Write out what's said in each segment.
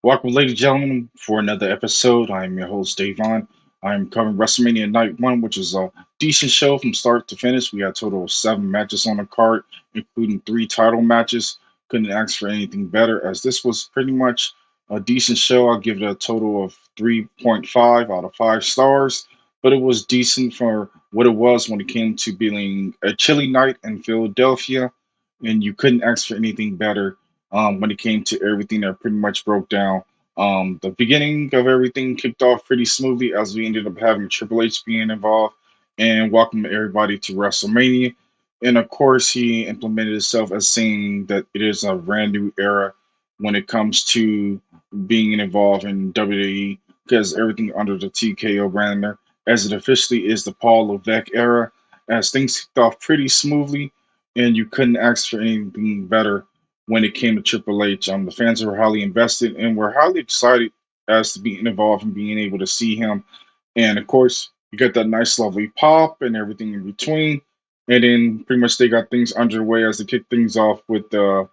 Welcome, ladies and gentlemen, for another episode. I am your host, Davon. I'm covering WrestleMania Night 1, which is a decent show from start to finish. We got a total of 7 matches on the card, including 3 title matches. Couldn't ask for anything better, as this was pretty much a decent show. I'll give it a total of 3.5 out of 5 stars, but it was decent for what it was when it came to being a chilly night in Philadelphia, and you couldn't ask for anything better when it came to everything that pretty much broke down. The beginning of everything kicked off pretty smoothly as we ended up having Triple H being involved and welcome everybody to WrestleMania. And of course, he implemented himself as saying that it is a brand new era when it comes to being involved in WWE because everything under the TKO banner, as it officially is the Paul Levesque era, as things kicked off pretty smoothly, and you couldn't ask for anything better when it came to Triple H. The fans were highly invested and were highly excited as to being involved and being able to see him. And of course, you got that nice, lovely pop and everything in between. And then pretty much they got things underway as they kick things off with the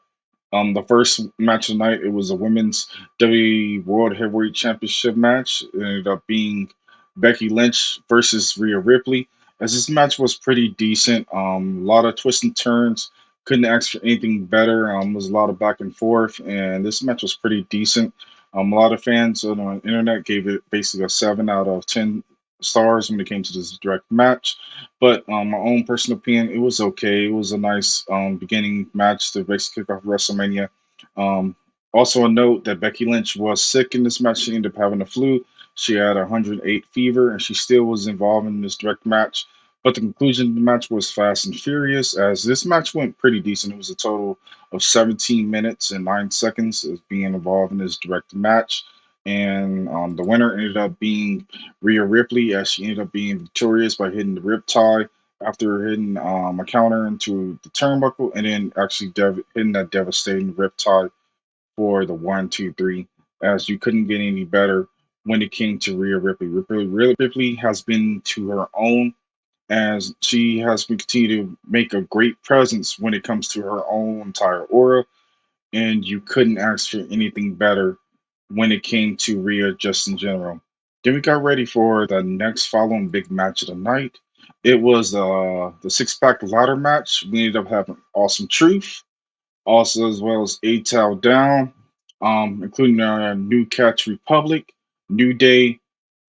first match of the night. It was a women's WWE World Heavyweight Championship match. It ended up being Becky Lynch versus Rhea Ripley. As this match was pretty decent, a lot of twists and turns. Couldn't ask for anything better. Was a lot of back and forth, and this match was pretty decent. A lot of fans on the internet gave it basically a 7 out of 10 stars when it came to this direct match. But my own personal opinion, it was okay. It was a nice beginning match to basically kick off WrestleMania. Um, Also, a note that Becky Lynch was sick in this match. She ended up having a flu. She had 108 fever, and she still was involved in this direct match. But the conclusion of the match was fast and furious, as this match went pretty decent. It was a total of 17 minutes and 9 seconds of being involved in this direct match. And the winner ended up being Rhea Ripley, as she ended up being victorious by hitting the riptide after hitting a counter into the turnbuckle and then actually hitting that devastating riptide for the 1, 2, 3. As you couldn't get any better when it came to Rhea Ripley. Ripley has been to her own as she has continued to make a great presence when it comes to her own entire aura, and you couldn't ask for anything better when it came to Rhea just in general. Then we got ready for the next following big match of the night. It was the six-pack ladder match. We ended up having Awesome Truth, also as well as A-Town Down, including New Catch Republic, New Day,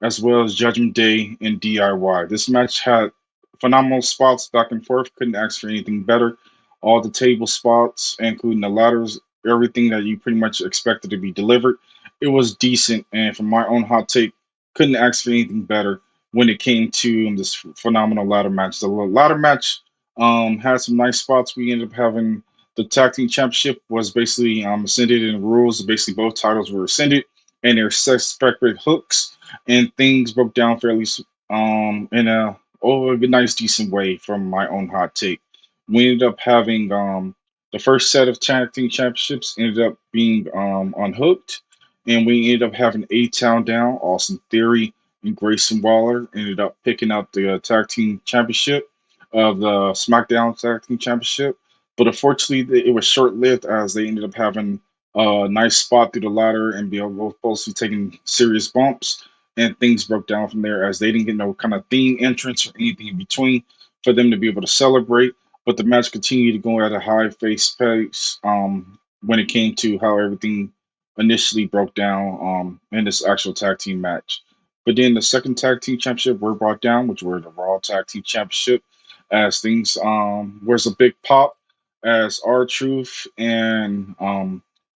as well as Judgment Day and DIY. This match had phenomenal spots back and forth. Couldn't ask for anything better. All the table spots, including the ladders, everything that you pretty much expected to be delivered. It was decent, and from my own hot take, couldn't ask for anything better when it came to this phenomenal ladder match. The ladder match had some nice spots. We ended up having the tag team championship was basically ascended in the rules. Basically, both titles were ascended, and their separate hooks and things broke down fairly in a nice, decent way. From my own hot take, we ended up having the first set of tag team championships ended up being unhooked, and we ended up having A-Town Down, Austin Theory, and Grayson Waller ended up picking up the tag team championship of the SmackDown Tag Team Championship. But unfortunately, it was short lived as they ended up having a nice spot through the ladder and be able both to taking serious bumps. And things broke down from there as they didn't get no kind of theme entrance or anything in between for them to be able to celebrate. But the match continued to go at a high face pace when it came to how everything initially broke down in this actual tag team match. But then the second tag team championship were brought down, which were the Raw Tag Team Championship, as things was a big pop as R Truth and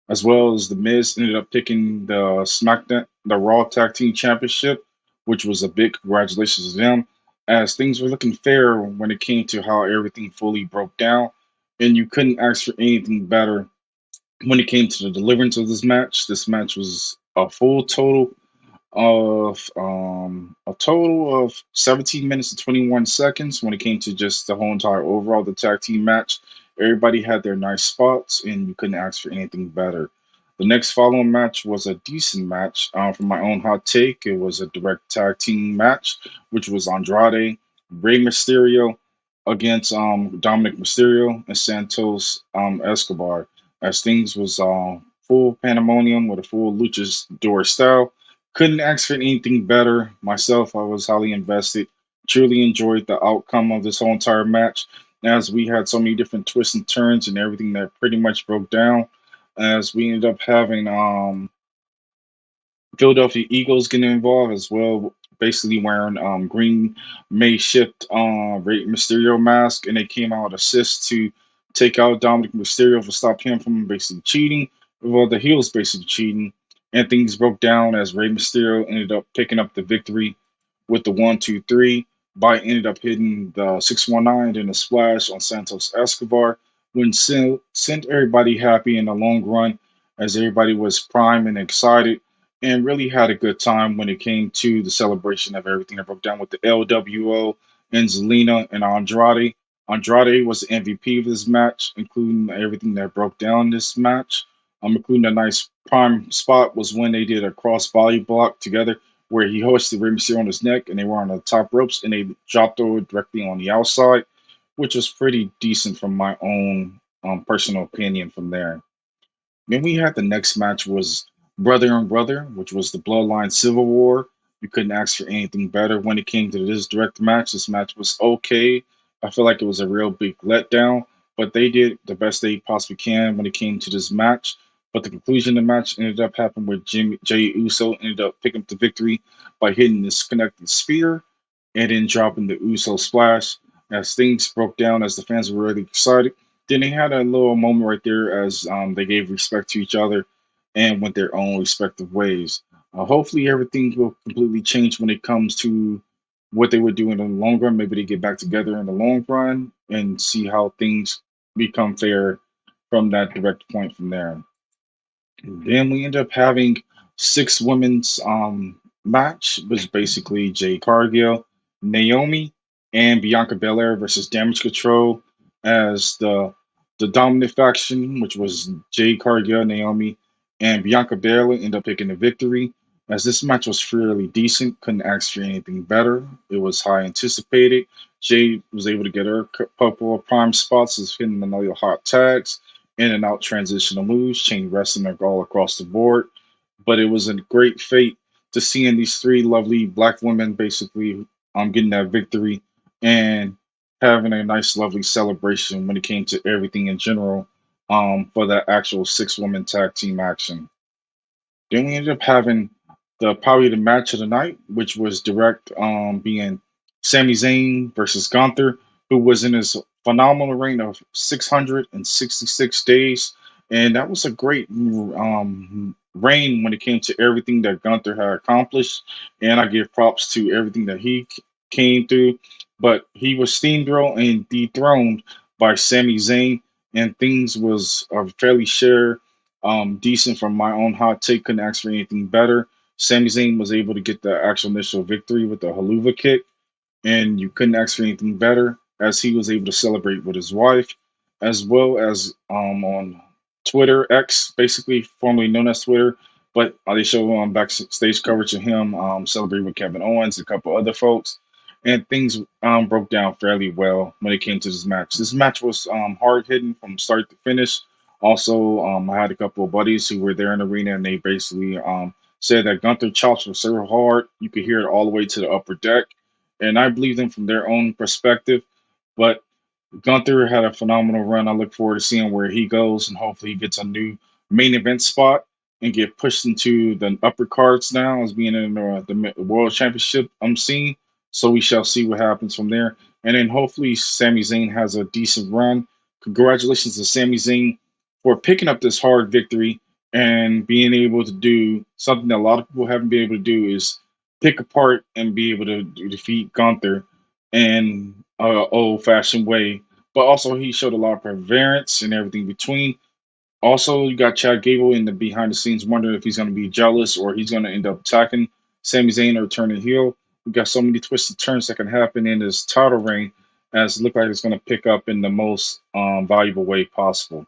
as well as the Miz ended up picking the Raw Tag Team Championship, which was a big congratulations to them. As things were looking fair when it came to how everything fully broke down, and you couldn't ask for anything better when it came to the deliverance of this match. This match was a total of 17 minutes and 21 seconds when it came to just the whole entire overall the tag team match. Everybody had their nice spots, and you couldn't ask for anything better. The next following match was a decent match. From my own hot take, it was a direct tag team match, which was Andrade, Rey Mysterio against Dominic Mysterio and Santos Escobar. As things was full pandemonium with a full luchador style. Couldn't ask for anything better. Myself, I was highly invested. Truly enjoyed the outcome of this whole entire match, as we had so many different twists and turns and everything that pretty much broke down. As we ended up having Philadelphia Eagles getting involved as well, basically wearing green makeshift Rey Mysterio mask, and they came out assist to take out Dominic Mysterio to stop him from basically cheating. Well, the heels basically cheating, and things broke down as Rey Mysterio ended up picking up the victory with the 1-2-3. By ended up hitting the 619 and a splash on Santos Escobar, when sent everybody happy in the long run, as everybody was prime and excited and really had a good time when it came to the celebration of everything that broke down with the LWO and Zelina and Andrade. Andrade was the MVP of this match, including everything that broke down this match. Including a nice prime spot was when they did a cross body block together where he hoisted Rey Mysterio on his neck and they were on the top ropes and they dropped over directly on the outside, which was pretty decent from my own personal opinion from there. Then we had the next match was brother and brother, which was the Bloodline Civil War. You couldn't ask for anything better when it came to this direct match. This match was okay. I feel like it was a real big letdown, but they did the best they possibly can when it came to this match. But the conclusion of the match ended up happening with Jey Uso ended up picking up the victory by hitting this connected spear and then dropping the Uso splash. As things broke down, as the fans were really excited, then they had a little moment right there as they gave respect to each other and went their own respective ways. Hopefully, everything will completely change when it comes to what they would do in the long run. Maybe they get back together in the long run and see how things become fair from that direct point from there. Then we end up having six women's match, which basically Jade Cargill, Naomi, and Bianca Belair versus Damage Control as the dominant faction, which was Jade Cargill, Naomi, and Bianca Belair ended up picking the victory. As this match was fairly decent, couldn't ask for anything better. It was high anticipated. Jade was able to get her couple of prime spots, as hitting another hot tags in and out transitional moves, chain wrestling all across the board. But it was a great fate to seeing these three lovely black women basically getting that victory and having a nice, lovely celebration when it came to everything in general for that actual six woman tag team action. Then we ended up having the probably the match of the night, which was direct being Sami Zayn versus Gunther, who was in his phenomenal reign of 666 days. And that was a great reign when it came to everything that Gunther had accomplished. And I give props to everything that he came through. But he was steamrolled and dethroned by Sami Zayn, and things was fairly shared decent from my own hot take. Couldn't ask for anything better. Sami Zayn was able to get the actual initial victory with the haluva kick, and you couldn't ask for anything better as he was able to celebrate with his wife, as well as on Twitter X, basically formerly known as Twitter. But they show backstage coverage of him celebrating with Kevin Owens and a couple other folks, and things broke down fairly well when it came to this match. This match was hard hitting from start to finish. Also, I had a couple of buddies who were there in the arena, and they basically said that Gunther chops were so hard you could hear it all the way to the upper deck, and I believe them from their own perspective. But Gunther had a phenomenal run. I look forward to seeing where he goes, and hopefully he gets a new main event spot and get pushed into the upper cards now as being in the World Championship scene. So we shall see what happens from there. And then hopefully Sami Zayn has a decent run. Congratulations to Sami Zayn for picking up this hard victory and being able to do something that a lot of people haven't been able to do is pick apart and be able to defeat Gunther in a old fashioned way, but also he showed a lot of perseverance and everything between. Also, you got Chad Gable in the behind the scenes wondering if he's going to be jealous or he's going to end up attacking Sami Zayn or turning heel. We got so many twists and turns that can happen in this title reign, as it look like it's going to pick up in the most valuable way possible.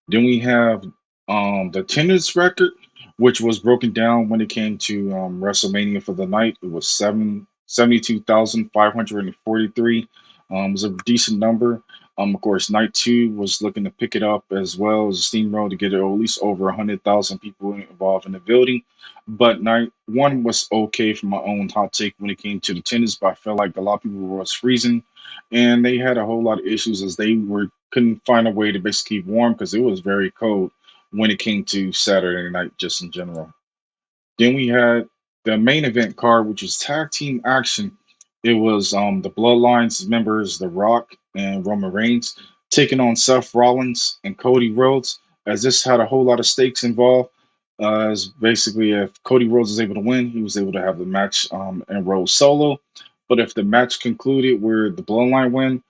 Then we have the attendance record, which was broken down when it came to WrestleMania for the night. It was 72,543. It was a decent number. Of course, night two was looking to pick it up as well as a steamroll to get it at least over 100,000 people involved in the building. But night one was okay for my own hot take when it came to the tennis, but I felt like a lot of people was freezing, and they had a whole lot of issues as they were couldn't find a way to basically keep warm because it was very cold when it came to Saturday night, just in general. Then we had the main event card, which was tag team action. It was the Bloodlines members, The Rock and Roman Reigns, taking on Seth Rollins and Cody Rhodes, as this had a whole lot of stakes involved. As basically, if Cody Rhodes was able to win, he was able to have the match and Rhodes solo. But if the match concluded where the Bloodline win,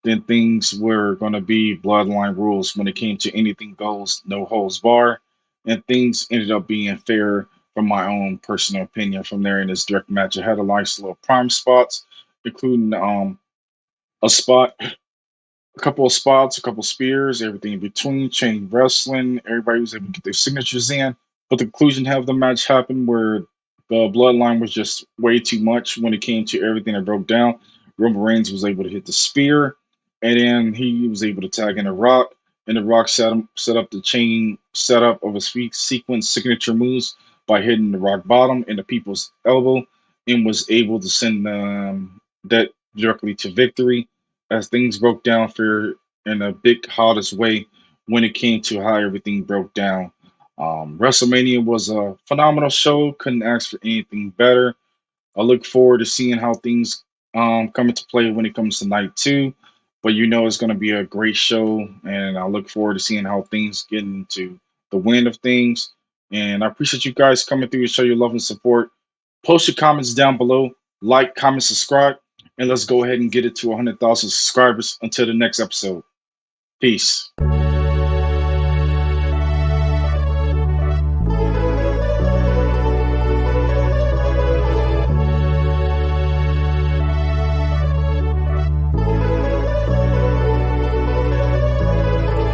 then things were going to be bloodline rules when it came to anything goes, no holds bar, and things ended up being fair from my own personal opinion. From there in this direct match, I had a nice little prime spots, including a spot a couple of spots, a couple spears, everything in between, chain wrestling. Everybody was able to get their signatures in. But the conclusion of the match happened where the bloodline was just way too much when it came to everything that broke down. Roman Reigns was able to hit the spear, and then he was able to tag in the Rock, and the Rock set up the chain setup of his feet sequence signature moves by hitting the Rock bottom and the people's elbow, and was able to send that directly to victory as things broke down for in a big hottest way when it came to how everything broke down. WrestleMania was a phenomenal show. Couldn't ask for anything better. I look forward to seeing how things come into play when it comes to night two. But you know it's going to be a great show, and I look forward to seeing how things get into the wind of things. And I appreciate you guys coming through to show your love and support. Post your comments down below, like, comment, subscribe, and let's go ahead and get it to 100,000 subscribers until the next episode. Peace.